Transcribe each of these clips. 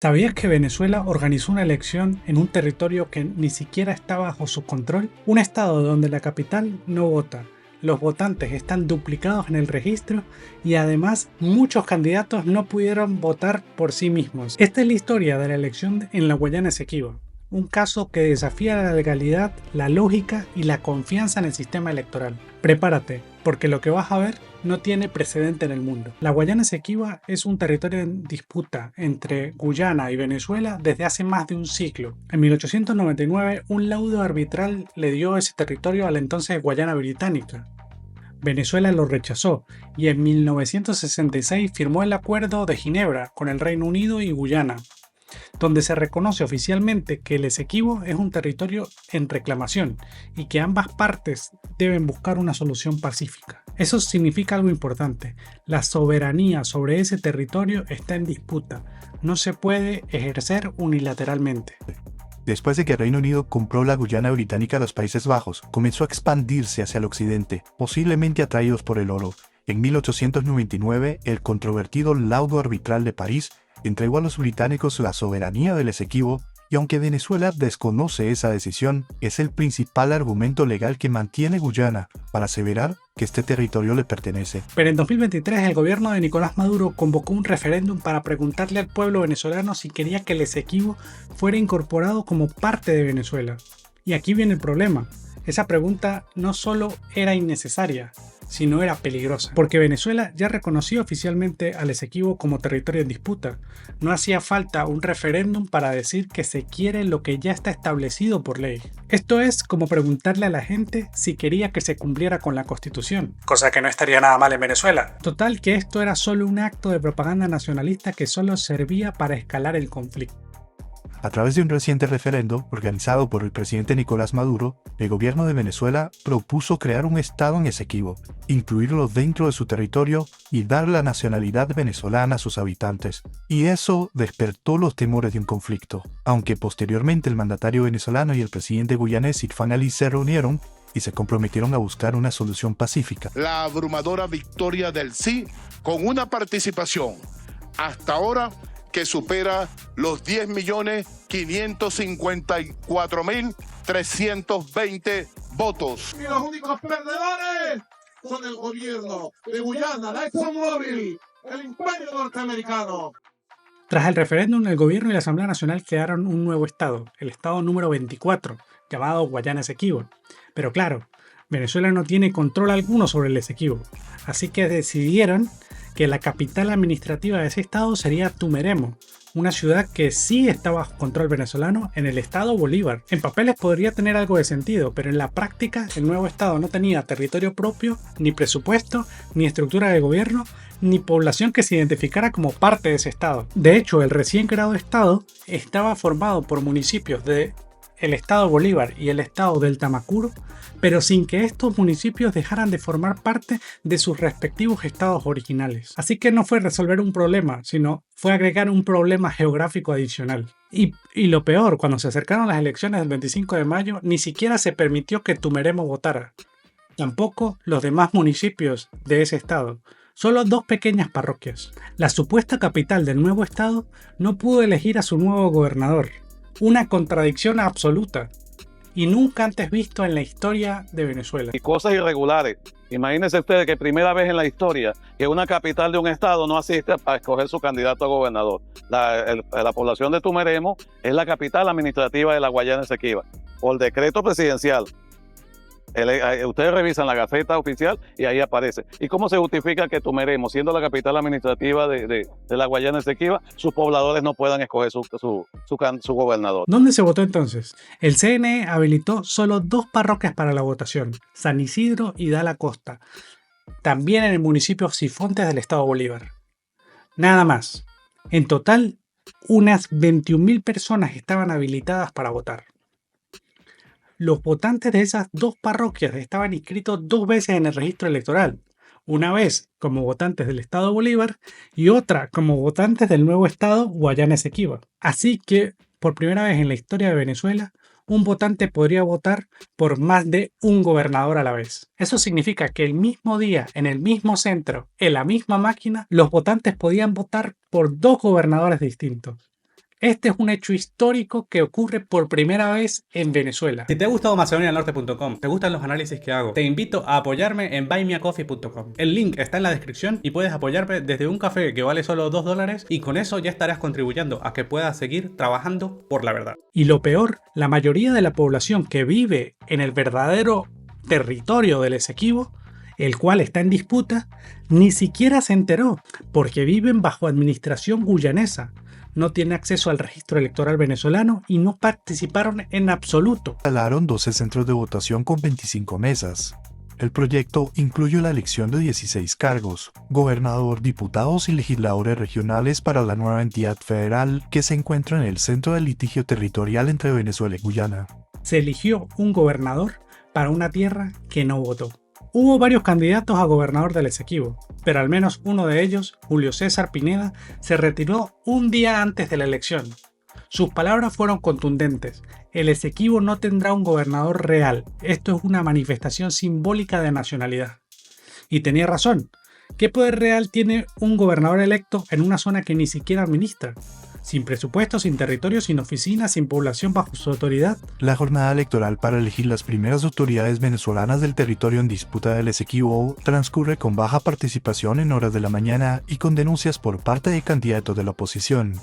¿Sabías que Venezuela organizó una elección en un territorio que ni siquiera está bajo su control? Un estado donde la capital no vota, los votantes están duplicados en el registro y además muchos candidatos no pudieron votar por sí mismos. Esta es la historia de la elección en la Guayana Esequiba, un caso que desafía la legalidad, la lógica y la confianza en el sistema electoral. Prepárate, porque lo que vas a ver no tiene precedente en el mundo. La Guayana Esequiba es un territorio en disputa entre Guyana y Venezuela desde hace más de un siglo. En 1899, un laudo arbitral le dio ese territorio a la entonces Guayana Británica. Venezuela lo rechazó y en 1966 firmó el Acuerdo de Ginebra con el Reino Unido y Guyana, donde se reconoce oficialmente que el Esequibo es un territorio en reclamación y que ambas partes deben buscar una solución pacífica. Eso significa algo importante: la soberanía sobre ese territorio está en disputa, no se puede ejercer unilateralmente. Después de que el Reino Unido compró la Guyana Británica a los Países Bajos, comenzó a expandirse hacia el occidente, posiblemente atraídos por el oro. En 1899, el controvertido Laudo Arbitral de París entregó a los británicos la soberanía del Esequibo, y aunque Venezuela desconoce esa decisión, es el principal argumento legal que mantiene Guyana para aseverar que este territorio le pertenece. Pero en 2023 el gobierno de Nicolás Maduro convocó un referéndum para preguntarle al pueblo venezolano si quería que el Esequibo fuera incorporado como parte de Venezuela. Y aquí viene el problema: esa pregunta no solo era innecesaria, sino era peligrosa, porque Venezuela ya reconoció oficialmente al Esequibo como territorio en disputa. No hacía falta un referéndum para decir que se quiere lo que ya está establecido por ley. Esto es como preguntarle a la gente si quería que se cumpliera con la Constitución, cosa que no estaría nada mal en Venezuela. Total, que esto era solo un acto de propaganda nacionalista que solo servía para escalar el conflicto. A través de un reciente referendo organizado por el presidente Nicolás Maduro, el gobierno de Venezuela propuso crear un estado en Esequibo, incluirlo dentro de su territorio y dar la nacionalidad venezolana a sus habitantes. Y eso despertó los temores de un conflicto, aunque posteriormente el mandatario venezolano y el presidente guyanés Irfán Ali se reunieron y se comprometieron a buscar una solución pacífica. La abrumadora victoria del sí, con una participación hasta ahora que supera los 10.554.320 votos. Y los únicos perdedores son el gobierno de Guyana, la ExxonMobil, el imperio norteamericano. Tras el referéndum, el gobierno y la Asamblea Nacional crearon un nuevo estado, el estado número 24, llamado Guayana Esequibo. Pero claro, Venezuela no tiene control alguno sobre el Esequibo, así que decidieron que la capital administrativa de ese estado sería Tumeremo, una ciudad que sí está bajo control venezolano en el estado Bolívar. En papeles podría tener algo de sentido, pero en la práctica el nuevo estado no tenía territorio propio, ni presupuesto, ni estructura de gobierno, ni población que se identificara como parte de ese estado. De hecho, el recién creado estado estaba formado por municipios de el estado Bolívar y el estado del Tamacuro, pero sin que estos municipios dejaran de formar parte de sus respectivos estados originales. Así que no fue resolver un problema, sino fue agregar un problema geográfico adicional. Y lo peor, cuando se acercaron las elecciones del 25 de mayo, ni siquiera se permitió que Tumeremo votara. Tampoco los demás municipios de ese estado. Solo dos pequeñas parroquias. La supuesta capital del nuevo estado no pudo elegir a su nuevo gobernador. Una contradicción absoluta y nunca antes visto en la historia de Venezuela. Y cosas irregulares. Imagínense ustedes que primera vez en la historia que una capital de un estado no asiste para escoger su candidato a gobernador. La población de Tumeremo es la capital administrativa de la Guayana Esequiba, por decreto presidencial. Ustedes revisan la Gaceta Oficial y ahí aparece. ¿Y cómo se justifica que Tumeremo, siendo la capital administrativa de la Guayana Esequiba, sus pobladores no puedan escoger su gobernador? ¿Dónde se votó entonces? El CNE habilitó solo dos parroquias para la votación: San Isidro y Dala Costa, también en el municipio Sifontes del estado Bolívar. Nada más. En total, unas 21.000 personas estaban habilitadas para votar. Los votantes de esas dos parroquias estaban inscritos dos veces en el registro electoral, una vez como votantes del estado Bolívar y otra como votantes del nuevo estado Guayana Esequiba. Así que, por primera vez en la historia de Venezuela, un votante podría votar por más de un gobernador a la vez. Eso significa que el mismo día, en el mismo centro, en la misma máquina, los votantes podían votar por dos gobernadores distintos. Este es un hecho histórico que ocurre por primera vez en Venezuela. Si te ha gustado macedoniadelnorte.com, te gustan los análisis que hago, te invito a apoyarme en buymeacoffee.com. El link está en la descripción y puedes apoyarme desde un café que vale solo $2 y con eso ya estarás contribuyendo a que pueda seguir trabajando por la verdad. Y lo peor, la mayoría de la población que vive en el verdadero territorio del Esequibo, el cual está en disputa, ni siquiera se enteró, porque viven bajo administración guyanesa. No tiene acceso al registro electoral venezolano y no participaron en absoluto. Instalaron 12 centros de votación con 25 mesas. El proyecto incluye la elección de 16 cargos, gobernador, diputados y legisladores regionales para la nueva entidad federal que se encuentra en el centro del litigio territorial entre Venezuela y Guyana. Se eligió un gobernador para una tierra que no votó. Hubo varios candidatos a gobernador del Esequibo, pero al menos uno de ellos, Julio César Pineda, se retiró un día antes de la elección. Sus palabras fueron contundentes: el Esequibo no tendrá un gobernador real, esto es una manifestación simbólica de nacionalidad. Y tenía razón. ¿Qué poder real tiene un gobernador electo en una zona que ni siquiera administra? Sin presupuesto, sin territorio, sin oficinas, sin población bajo su autoridad. La jornada electoral para elegir las primeras autoridades venezolanas del territorio en disputa del Esequibo transcurre con baja participación en horas de la mañana y con denuncias por parte de candidatos de la oposición.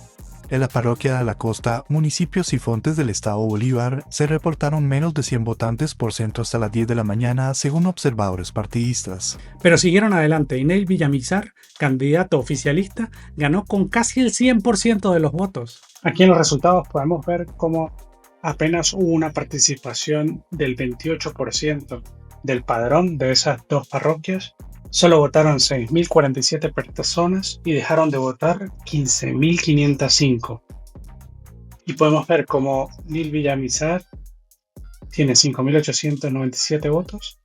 En la parroquia de La Costa, municipios y fontes del estado Bolívar, se reportaron menos de 100 votantes por centro hasta las 10 de la mañana, según observadores partidistas. Pero siguieron adelante y Neil Villamizar, candidato oficialista, ganó con casi el 100% de los votos. Aquí en los resultados podemos ver cómo apenas hubo una participación del 28% del padrón de esas dos parroquias. Solo votaron 6.047 personas y dejaron de votar 15.505. Y podemos ver cómo Neil Villamizar tiene 5.897 votos,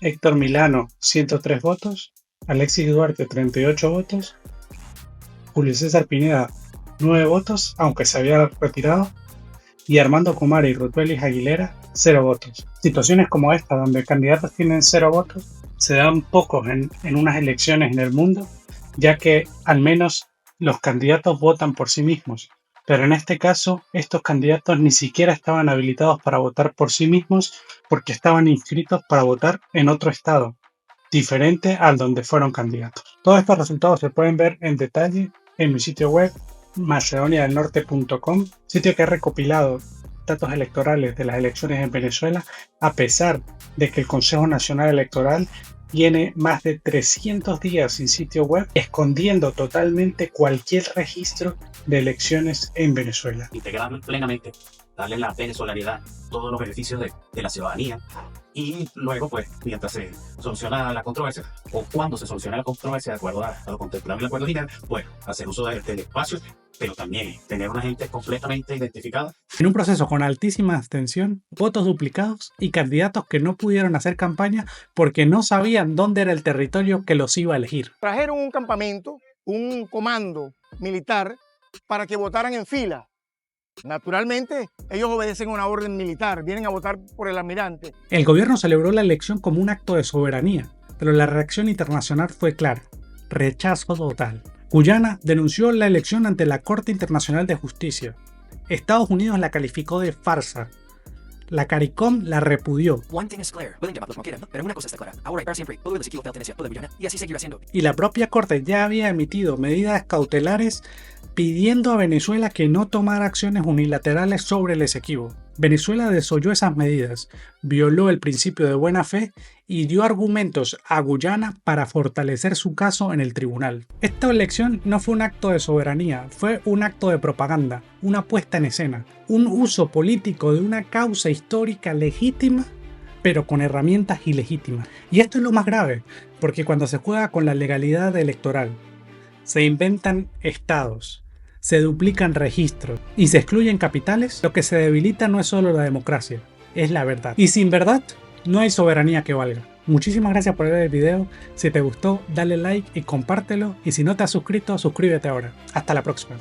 Héctor Milano 103 votos, Alexis Duarte 38 votos, Julio César Pineda 9 votos, aunque se había retirado, y Armando Kumara y Rutelis Aguilera 0 votos. Situaciones como esta, donde candidatos tienen 0 votos, se dan pocos en unas elecciones en el mundo, ya que al menos los candidatos votan por sí mismos. Pero en este caso, estos candidatos ni siquiera estaban habilitados para votar por sí mismos porque estaban inscritos para votar en otro estado, diferente al donde fueron candidatos. Todos estos resultados se pueden ver en detalle en mi sitio web, macedoniadelnorte.com, sitio que ha recopilado datos electorales de las elecciones en Venezuela, a pesar de que el Consejo Nacional Electoral tiene más de 300 días sin sitio web, escondiendo totalmente cualquier registro de elecciones en Venezuela. Integrar plenamente, darle la venezolaridad, todos los beneficios de la ciudadanía, y luego, pues, mientras se soluciona la controversia, o cuando se soluciona la controversia de acuerdo a lo contemplado en el acuerdo final, pues, hacer uso del espacio, pero también tener una gente completamente identificada. En un proceso con altísima abstención, votos duplicados y candidatos que no pudieron hacer campaña porque no sabían dónde era el territorio que los iba a elegir. Trajeron un campamento, un comando militar para que votaran en fila. Naturalmente, ellos obedecen una orden militar, vienen a votar por el almirante. El gobierno celebró la elección como un acto de soberanía, pero la reacción internacional fue clara: rechazo total. Guyana denunció la elección ante la Corte Internacional de Justicia. Estados Unidos la calificó de farsa. La CARICOM la repudió. Pero una cosa está clara. Ahora y para siempre, todo el Esequibo pertenece a toda Guyana y así seguirá siendo. Y la propia Corte ya había emitido medidas cautelares pidiendo a Venezuela que no tomara acciones unilaterales sobre el Esequibo. Venezuela desoyó esas medidas, violó el principio de buena fe y dio argumentos a Guyana para fortalecer su caso en el tribunal. Esta elección no fue un acto de soberanía, fue un acto de propaganda, una puesta en escena, un uso político de una causa histórica legítima, pero con herramientas ilegítimas. Y esto es lo más grave, porque cuando se juega con la legalidad electoral, se inventan estados, se duplican registros y se excluyen capitales, lo que se debilita no es solo la democracia, es la verdad. Y sin verdad, no hay soberanía que valga. Muchísimas gracias por ver el video. Si te gustó, dale like y compártelo. Y si no te has suscrito, suscríbete ahora. Hasta la próxima.